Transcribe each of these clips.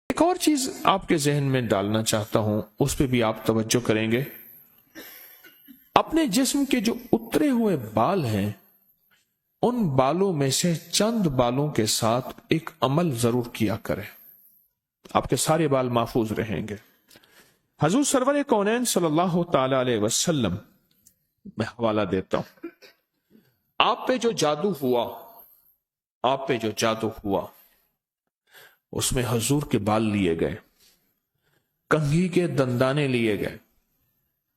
ایک اور چیز آپ کے ذہن میں ڈالنا چاہتا ہوں، اس پہ بھی آپ توجہ کریں گے۔ اپنے جسم کے جو اترے ہوئے بال ہیں، ان بالوں میں سے چند بالوں کے ساتھ ایک عمل ضرور کیا کریں، آپ کے سارے بال محفوظ رہیں گے۔ حضور سرور کونین صلی اللہ تعالی علیہ وسلم، میں حوالہ دیتا ہوں، آپ پہ جو جادو ہوا اس میں حضور کے بال لیے گئے، کنگھی کے دندانے لیے گئے،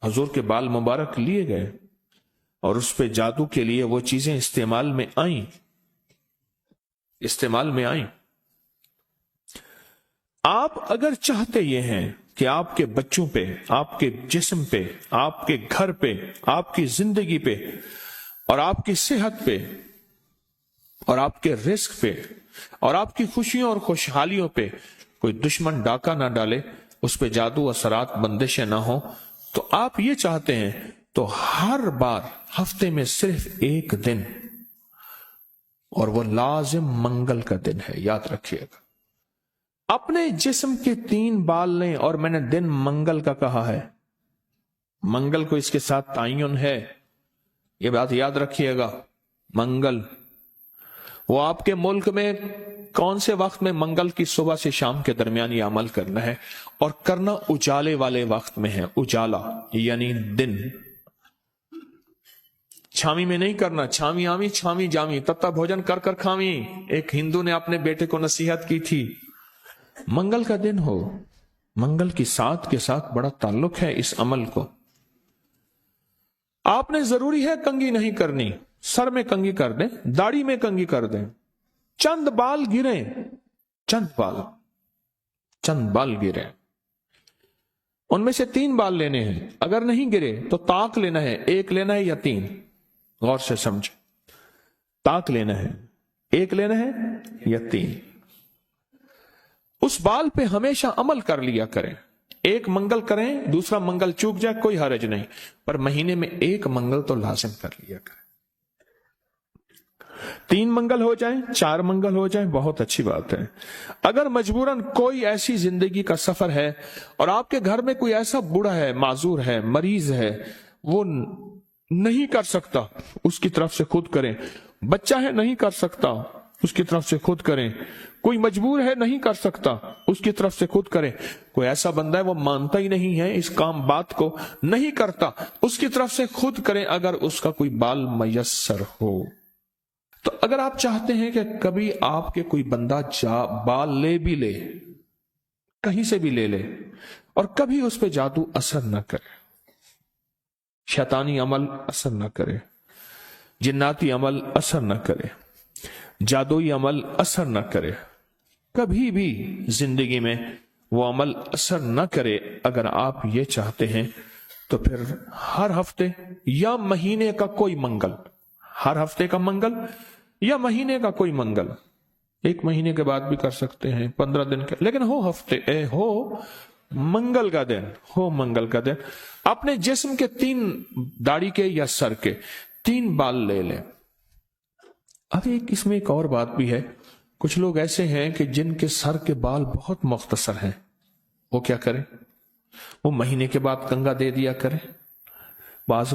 حضور کے بال مبارک لیے گئے، اور اس پہ جادو کے لیے وہ چیزیں استعمال میں آئیں۔ آپ اگر چاہتے یہ ہیں کہ آپ کے بچوں پہ، آپ کے جسم پہ، آپ کے گھر پہ، آپ کی زندگی پہ، اور آپ کی صحت پہ، اور آپ کے رزق پہ، اور آپ کی خوشیوں اور خوشحالیوں پہ کوئی دشمن ڈاکہ نہ ڈالے، اس پہ جادو اثرات بندشیں نہ ہوں، تو آپ یہ چاہتے ہیں تو ہر بار ہفتے میں صرف ایک دن، اور وہ لازم منگل کا دن ہے، یاد رکھیے گا، اپنے جسم کے 3 بال لیں، اور میں نے دن منگل کا کہا ہے، منگل کو اس کے ساتھ تعین ہے، یہ بات یاد رکھیے گا۔ منگل، وہ آپ کے ملک میں کون سے وقت میں منگل کی صبح سے شام کے درمیان یہ عمل کرنا ہے، اور کرنا اجالے والے وقت میں ہے، اجالا یعنی دن، چھامی میں نہیں کرنا، چھامی آمی چھامی جامی تتا بھوجن کر کر کھامی، ایک ہندو نے اپنے بیٹے کو نصیحت کی تھی۔ منگل کا دن ہو، منگل کی ساتھ کے ساتھ بڑا تعلق ہے اس عمل کو۔ آپ نے ضروری ہے کنگھی نہیں کرنی، سر میں کنگھی کر دیں، داڑھی میں کنگھی کر دیں، چند بال گریں، چند بال گریں، ان میں سے 3 بال لینے ہیں، اگر نہیں گرے تو طاق لینا ہے، 1 لینا ہے یا 3، غور سے سمجھیں، طاق لینا ہے، 1 لینا ہے یا 3، اس بال پہ ہمیشہ عمل کر لیا کریں، 1 منگل کریں، دوسرا منگل چوک جائے کوئی حرج نہیں، پر مہینے میں 1 منگل تو لازم کر لیا کریں، 3 منگل ہو جائیں، 4 منگل ہو جائیں، بہت اچھی بات ہے۔ اگر مجبوراً کوئی ایسی زندگی کا سفر ہے اور آپ کے گھر میں کوئی ایسا بوڑھا ہے، معذور ہے، مریض ہے، وہ نہیں کر سکتا، اس کی طرف سے خود کریں، بچہ ہے نہیں کر سکتا، اس کی طرف سے خود کریں، کوئی مجبور ہے نہیں کر سکتا، اس کی طرف سے خود کریں، کوئی ایسا بندہ ہے وہ مانتا ہی نہیں ہے اس کام بات کو، نہیں کرتا، اس کی طرف سے خود کریں اگر اس کا کوئی بال میسر ہو۔ تو اگر آپ چاہتے ہیں کہ کبھی آپ کے کوئی بندہ بال لے بھی لے، کہیں سے بھی لے لے، اور کبھی اس پہ جادو اثر نہ کرے، شیطانی عمل اثر نہ کرے، جناتی عمل اثر نہ کرے، جادوئی عمل اثر نہ کرے، کبھی بھی زندگی میں وہ عمل اثر نہ کرے، اگر آپ یہ چاہتے ہیں تو پھر ہر ہفتے یا مہینے کا کوئی منگل، ہر ہفتے کا منگل یا مہینے کا کوئی منگل، 1 مہینے کے بعد بھی کر سکتے ہیں، 15 دن کے، لیکن ہو منگل کا دن، ہو منگل کا دن، اپنے جسم کے 3 داڑھی کے یا سر کے 3 بال لے لیں۔ اب اس میں ایک اور بات بھی ہے، کچھ لوگ ایسے ہیں کہ جن کے سر کے بال بہت مختصر ہیں، وہ کیا کریں؟ وہ مہینے کے بعد کنگا دے دیا کریں، بعض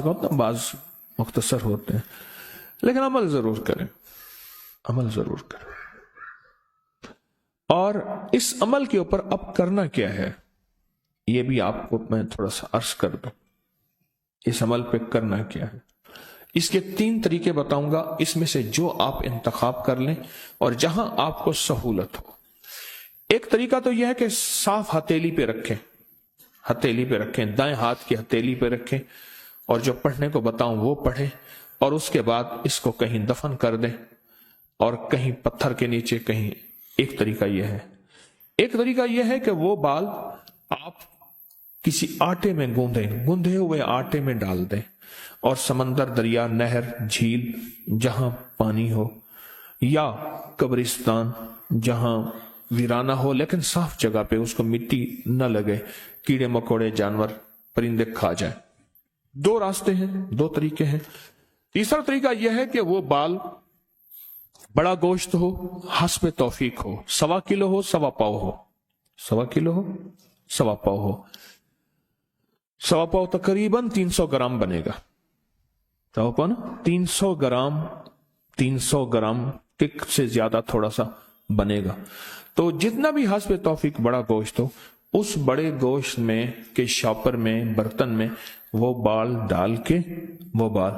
مختصر ہوتے ہیں، لیکن عمل ضرور کریں، عمل ضرور کریں۔ اور اس عمل کے اوپر اب کرنا کیا ہے، یہ بھی آپ کو میں تھوڑا سا عرض کر دوں، اس عمل پہ کرنا کیا ہے۔ اس کے 3 طریقے بتاؤں گا، اس میں سے جو آپ انتخاب کر لیں اور جہاں آپ کو سہولت ہو۔ ایک طریقہ تو یہ ہے کہ صاف ہتھیلی پہ رکھیں، ہتھیلی پہ رکھیں، دائیں ہاتھ کی ہتھیلی پہ رکھیں، اور جو پڑھنے کو بتاؤں وہ پڑھیں، اور اس کے بعد اس کو کہیں دفن کر دیں، اور کہیں پتھر کے نیچے کہیں۔ ایک طریقہ یہ ہے۔ ایک طریقہ یہ ہے کہ وہ بال آپ کسی آٹے میں گوندھے ہوئے آٹے میں ڈال دیں، اور سمندر، دریا، نہر، جھیل جہاں پانی ہو، یا قبرستان جہاں ویرانہ ہو لیکن صاف جگہ پہ، اس کو مٹی نہ لگے، کیڑے مکوڑے، جانور، پرندے کھا جائیں۔ 2 راستے ہیں، 2 طریقے ہیں۔ تیسرا طریقہ یہ ہے کہ وہ بال بڑا گوشت ہو، حسب توفیق ہو، 1.25 کلو ہو، 1.25 پاؤ ہو، 1.25 किलो हो, 1.25 पाव हो, 1.25 पाव तकरीबन 300 ग्राम बनेगा। तो पाव ना 300 ग्राम, 300 ग्राम किक से ज्यादा थोड़ा सा बनेगा। तो जितना भी हस्ब तौफीक बड़ा गोश्त हो, उस बड़े गोश्त में के शॉपर में, बर्तन में वो बाल डाल के, वो बाल,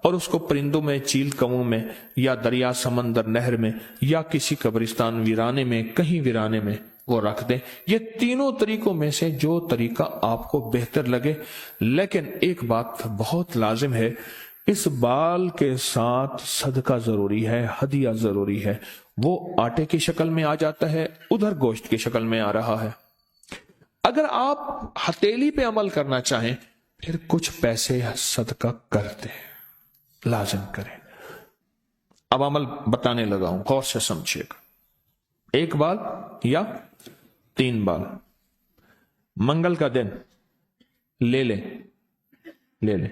और उसको परिंदों में, चील कौओं में, या दरिया, समंदर, नहर में, या किसी कब्रिस्तान वीराने में, कहीं वीराने में वो रख दें। ये तीनों तरीकों में से जो तरीका आपको बेहतर लगे। लेकिन एक बात बहुत लाजिम है, इस बाल के साथ सदका जरूरी है, हदिया जरूरी है। वो आटे की शक्ल में आ जाता है, उधर गोश्त की शक्ल में आ रहा है। अगर आप हथेली पे अमल करना चाहें, फिर कुछ पैसे सदका कर दें, लाजिम करें। अब अमल बताने लगा हूं, गौर से समझिएगा। 1 बाल या 3 बाल मंगल का दिन ले लें।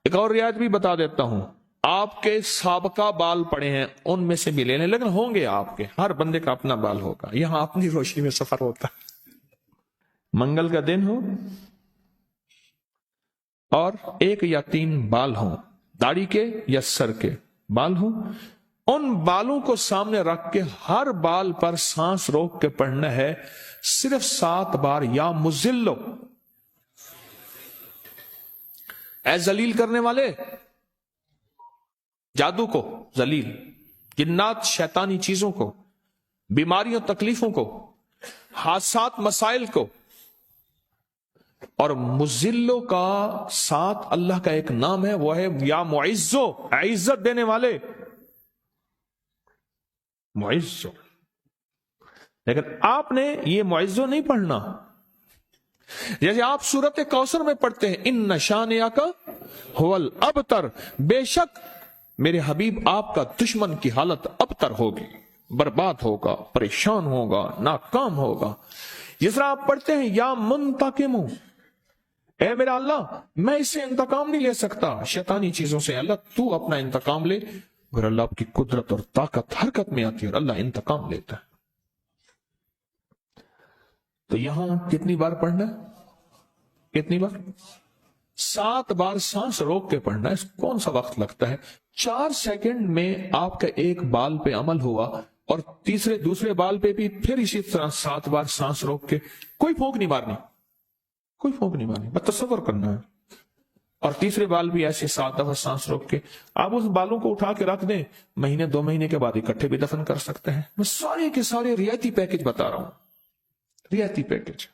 एक और रियायत भी बता देता हूं, आपके साबका बाल पड़े हैं उनमें से भी ले लें, लेकिन होंगे आपके, हर बंदे का अपना बाल होगा, यहां अपनी रोशनी में सफर होता है। मंगल का दिन हो और 1 या 3 बाल हो, दाढ़ी के या सर के बाल हो, उन बालों को सामने रख के हर बाल पर सांस रोक के पढ़ना है सिर्फ 7 बार, या मुजिल्लो, ऐ जलील करने वाले, जादू को जलील, जिन्नात शैतानी चीजों को, बीमारियों तकलीफों को, हादसात मसाइल को। और मुजिल्लो का साथ अल्लाह का एक नाम है, वो है या मुइज्जो, इज्जत देने वाले, मुइज्जो। लेकिन आपने ये मुइज्जो नहीं पढ़ना। जैसे आप सूरत कौसर में पढ़ते हैं, इन नशानिया का हुवल अबतर, बेशक मेरे हबीब आपका दुश्मन की हालत अबतर होगी, बर्बाद होगा, परेशान होगा, नाकाम होगा। जिस तरह आप पढ़ते हैं या मुंतकिमु, ए मेरा अल्लाह मैं इससे इंतकाम नहीं ले सकता, शैतानी चीजों से, अल्लाह तू अपना इंतकाम ले। और अल्लाह की कुदरत और ताकत हरकत में आती है और अल्लाह इंतकाम लेता है। तो यहां कितनी बार पढ़ना है? कितनी बार? 7 बार सांस रोक के पढ़ना है। कौन सा वक्त लगता है? 4 सेकंड में आपका एक बाल पे अमल हुआ, और दूसरे बाल पे भी फिर इसी तरह 7 बार सांस रोक के, कोई फूंक नहीं मारनी, कोई फूंक नहीं मारनी, बस तसव्वुर करना है। और तीसरे बाल भी ऐसे 7 दफा सांस रोक के आप उस बालों को उठा के रख दें, महीने 2 महीने के बाद इकट्ठे भी दफन कर सकते हैं। मैं सारे के सारे रियायती पैकेज बता रहा हूं, रियायती पैकेज,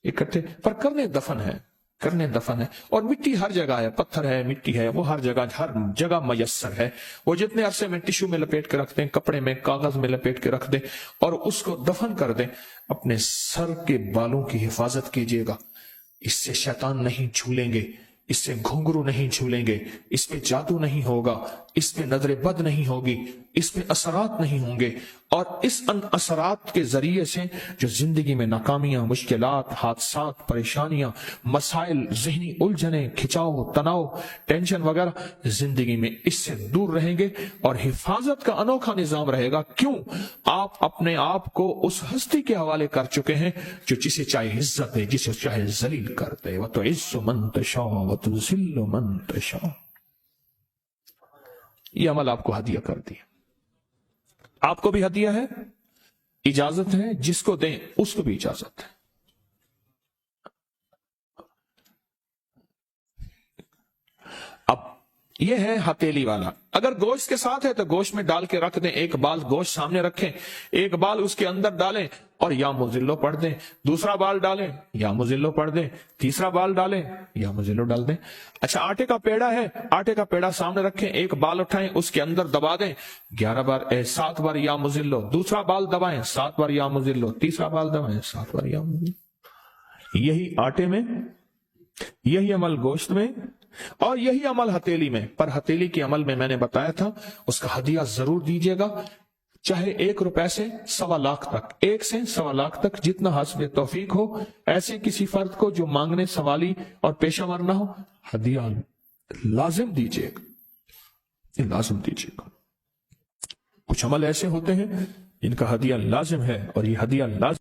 इकट्ठे पर करने दफन है, करने दफन है। और मिट्टी हर जगह है, पत्थर है, मिट्टी है, वो हर जगह मयस्सर है। वो जितने अरसे में टिश्यू में लपेट के रख दें, कपड़े में, कागज में लपेट के रख दें और उसको दफन कर दें। अपने सर के बालों की हिफाजत कीजिएगा, इससे शैतान नहीं झूलेंगे, इससे घुंघरू नहीं झूलेंगे, इस पे जादू नहीं होगा, इस पे नजर बद नहीं होगी, इस पे असरात नहीं होंगे। और इस असरात के जरिए से जो जिंदगी में नाकामियां, मुश्किलात, हादसात, परेशानियां, मसाइल, जहनी उलझने, खिंचाव, तनाव, टेंशन वगैरह, जिंदगी में इससे दूर रहेंगे और हिफाजत का अनोखा निजाम रहेगा। क्यों? आप अपने आप को उस हस्ती के हवाले कर चुके हैं जो जिसे चाहे इज्जत दे, जिसे चाहे जलील कर दे। वह तो इज्जु मन तशा व तुज़िल्लु मन तशा। ये अमल आपको हदिया कर दिया, आपको भी हदिया है, इजाजत है, जिसको दें उसको भी इजाजत है। अब यह है हथेली वाला। अगर गोश्त के साथ है तो गोश्त में डाल के रख दें, एक बाल गोश्त सामने रखें, एक बाल उसके अंदर डालें और या मुजिल्लो पढ़ दें, दूसरा बाल डालें, या मुजिल्लो पढ़ दें, तीसरा बाल डालें, या मुजिल्लो डाल दें। अच्छा, आटे का पेड़ा है, आटे का पेड़ा सामने रखें, एक बाल उठाएं, उसके अंदर दबा दें 7 बार या मुजिल्लो, दूसरा बाल दबाएं 7 बार या मुजिल्लो, तीसरा बाल दबाएं 7 बार या मुजिल्लो। यही आटे में, यही अमल गोश्त में और यही अमल हथेली में। पर हथेली के अमल में मैंने बताया था उसका हदिया जरूर दीजिएगा, चाहे 1 रुपए से 1.25 लाख तक, 1 से 1.25 लाख तक, जितना हस्ब तौफीक हो। ऐसे किसी फर्द को जो मांगने सवाली और पेशावर ना हो, हदिया लाजिम दीजिएगा, लाजिम दीजिएगा। कुछ अमल ऐसे होते हैं जिनका हदिया लाजिम है और ये हदिया लाजिम